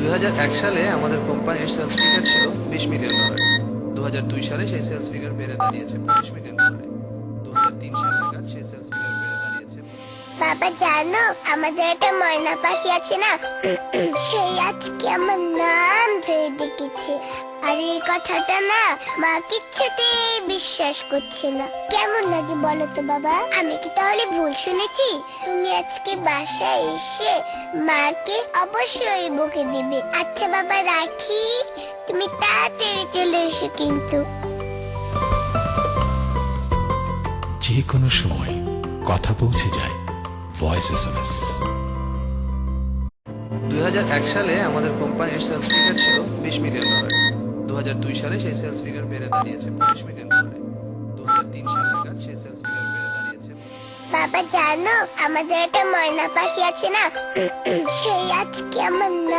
2001 সালে আমাদের কোম্পানির সেলস ফিগার ছিল $20 মিলিয়ন। 2002 সালে সেই সেলস ফিগার বেড়ে দাঁড়িয়েছে $25 মিলিয়ন। 2003 সাল নাগাদ সেই সেলস ফিগার বেড়ে দাঁড়িয়েছে। বাবা জানো, আমাদের একটা ময়না পাখি আছে না, সেই আজকে আমার নাম ধরে ডেকেছে। আর এই কথাটা না মা কিচ্ছুতে বিশ্বাস করছে না। কেমন লাগে বলো তো বাবা? আমি কি তাহলে ভুল শুনেছি? তুমি আজকে বাসায় এসে মাকে অবশ্যই বকে দিবে। আচ্ছা বাবা, রাখি। তুমি তাড়াতাড়ি চলে এসো কিন্তু। যে কোনো সময় কথা পৌঁছে যায় ভয়েস এসএমএস। 2001 সালে আমাদের কোম্পানির সেলস ফিগার ছিল $20 মিলিয়ন। 2002 সালে সেই সেলস ফিগার বেড়ে দাঁড়িয়েছে $25 মিলিয়ন। 2003 সাল নাগাদ সেই সেলস ফিগার বেড়ে দাঁড়িয়েছে। বাবা জানো, আমাদের একটা ময়না পাখি আছে না, সেই আজকে আমার নাম